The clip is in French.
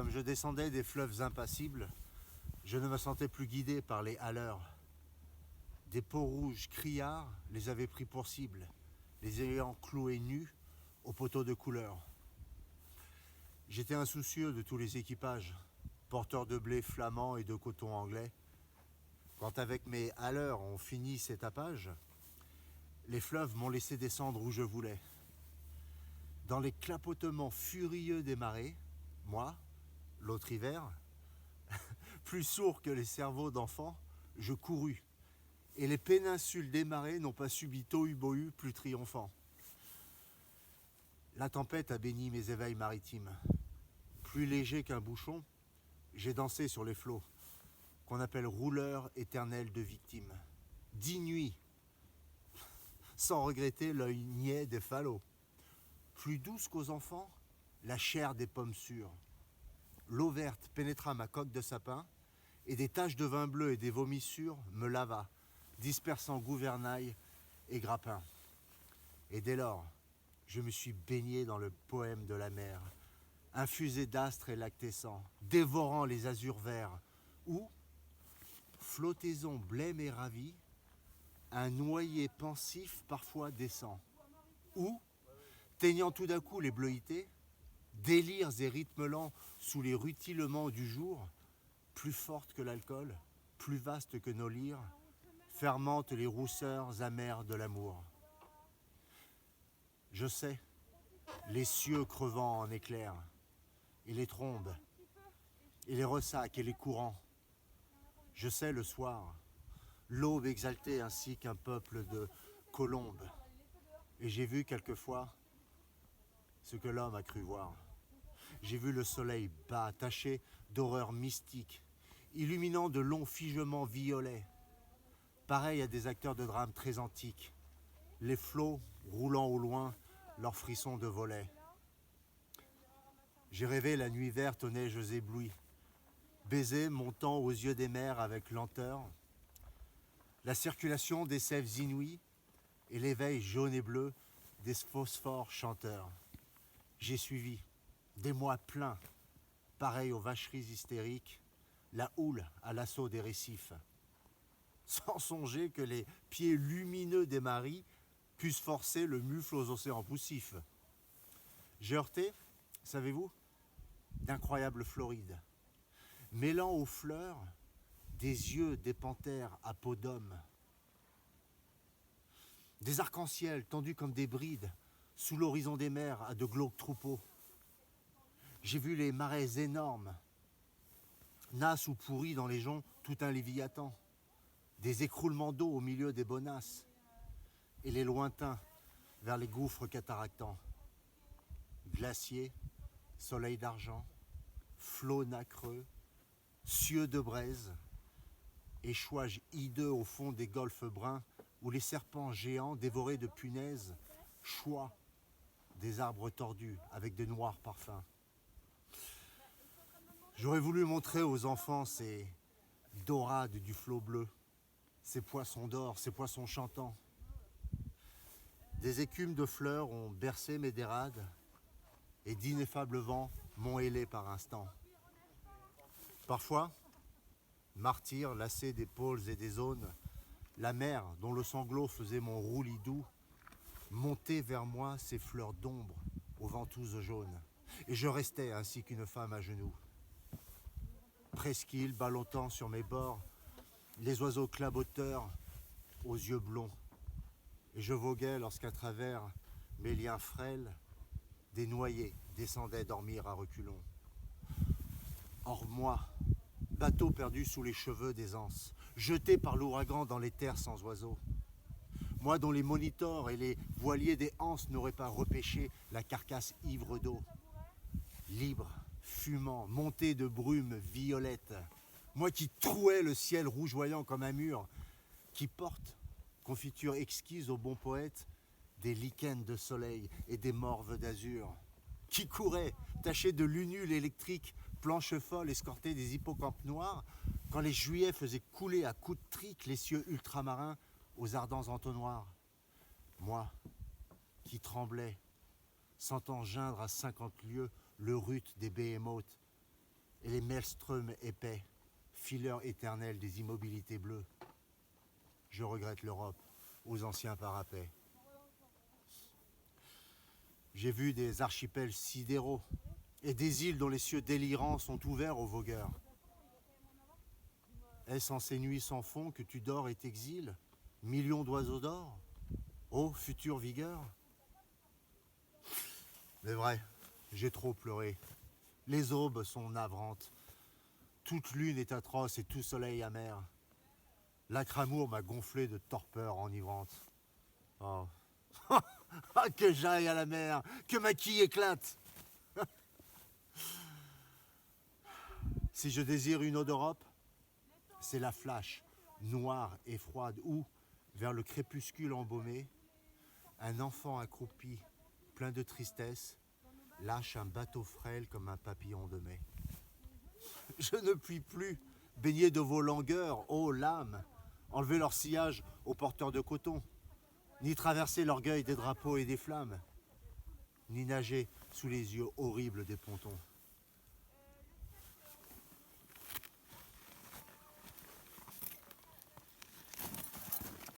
Comme je descendais des fleuves impassibles, je ne me sentais plus guidé par les haleurs. Des peaux rouges criards les avaient pris pour cible, les ayant cloués nus aux poteaux de couleur. J'étais insoucieux de tous les équipages, porteurs de blé flamand et de coton anglais. Quand avec mes haleurs on finit ces tapages, les fleuves m'ont laissé descendre où je voulais. Dans les clapotements furieux des marées, moi, l'autre hiver, plus sourd que les cerveaux d'enfants, je courus. Et les péninsules des marées n'ont pas subi tohu-bohu plus triomphant. La tempête a béni mes éveils maritimes. Plus léger qu'un bouchon, j'ai dansé sur les flots, qu'on appelle rouleurs éternels de victimes. 10 nuits, sans regretter l'œil niais des falots. Plus douce qu'aux enfants, la chair des pommes sûres. L'eau verte pénétra ma coque de sapin, et des taches de vin bleu et des vomissures me lava, dispersant gouvernail et grappin. Et dès lors, je me suis baigné dans le poème de la mer, infusé d'astres et lactescents, dévorant les azurs verts, où, flottaison blême et ravie, un noyer pensif parfois descend, où, teignant tout d'un coup les bleuités, délires et rythmes lents sous les rutilements du jour, plus forte que l'alcool, plus vaste que nos lyres, fermentent les rousseurs amères de l'amour. Je sais, les cieux crevant en éclairs, et les trombes, et les ressacs et les courants. Je sais le soir, l'aube exaltée ainsi qu'un peuple de colombes. Et j'ai vu quelquefois ce que l'homme a cru voir. J'ai vu le soleil bas, taché d'horreurs mystiques, illuminant de longs figements violets, pareil à des acteurs de drames très antiques, les flots roulant au loin leurs frissons de volets. J'ai rêvé la nuit verte aux neiges éblouies, baiser montant aux yeux des mers avec lenteur, la circulation des sèves inouïes et l'éveil jaune et bleu des phosphores chanteurs. J'ai suivi, des mois pleins, pareil aux vacheries hystériques, la houle à l'assaut des récifs, sans songer que les pieds lumineux des maris puissent forcer le mufle aux océans poussifs. J'ai heurté, savez-vous, d'incroyables Florides, mêlant aux fleurs des yeux des panthères à peau d'homme, des arcs-en-ciel tendus comme des brides sous l'horizon des mers à de glauques troupeaux. J'ai vu les marais énormes, nasses ou pourris dans les joncs, tout un léviathan, des écroulements d'eau au milieu des bonasses, et les lointains vers les gouffres cataractants. Glaciers, soleil d'argent, flots nacreux, cieux de braise, échouages hideux au fond des golfes bruns où les serpents géants dévorés de punaises choient des arbres tordus avec de noirs parfums. J'aurais voulu montrer aux enfants ces dorades du flot bleu, ces poissons d'or, ces poissons chantants. Des écumes de fleurs ont bercé mes dérades et d'ineffables vents m'ont hélé par instants. Parfois, martyr lassé des pôles et des zones, la mer dont le sanglot faisait mon roulis doux montait vers moi ses fleurs d'ombre aux ventouses jaunes, et je restais ainsi qu'une femme à genoux. Presqu'île ballottant sur mes bords, les oiseaux claboteurs aux yeux blonds, et je voguais lorsqu'à travers mes liens frêles, des noyés descendaient dormir à reculons. Or moi, bateau perdu sous les cheveux des anses, jeté par l'ouragan dans les terres sans oiseaux, moi dont les monitors et les voiliers des anses n'auraient pas repêché la carcasse ivre d'eau, libre, fumant, monté de brume violette, moi qui trouais le ciel rougeoyant comme un mur, qui porte, confiture exquise au bon poète, des lichens de soleil et des morves d'azur, qui courait, taché de lunules électriques, planches folles escortées des hippocampes noirs, quand les juillets faisaient couler à coups de trique les cieux ultramarins aux ardents entonnoirs. Moi, qui tremblais, sentant geindre à 50 lieues le rut des behémoths, et les maelströms épais, fileurs éternels des immobilités bleues. Je regrette l'Europe aux anciens parapets. J'ai vu des archipels sidéraux et des îles dont les cieux délirants sont ouverts aux vogueurs. Est-ce en ces nuits sans fond que tu dors et t'exiles, millions d'oiseaux d'or, ô future vigueur? Mais vrai, j'ai trop pleuré. Les aubes sont navrantes. Toute lune est atroce et tout soleil amer. L'âcre amour m'a gonflé de torpeur enivrante. Oh. Ah, que j'aille à la mer, que ma quille éclate. Si je désire une eau d'Europe, c'est la flash, noire et froide, où, vers le crépuscule embaumé, un enfant accroupi, plein de tristesse, lâche un bateau frêle comme un papillon de mai. Je ne puis plus baigner de vos langueurs, ô lames, enlever leur sillage aux porteurs de coton, ni traverser l'orgueil des drapeaux et des flammes, ni nager sous les yeux horribles des pontons.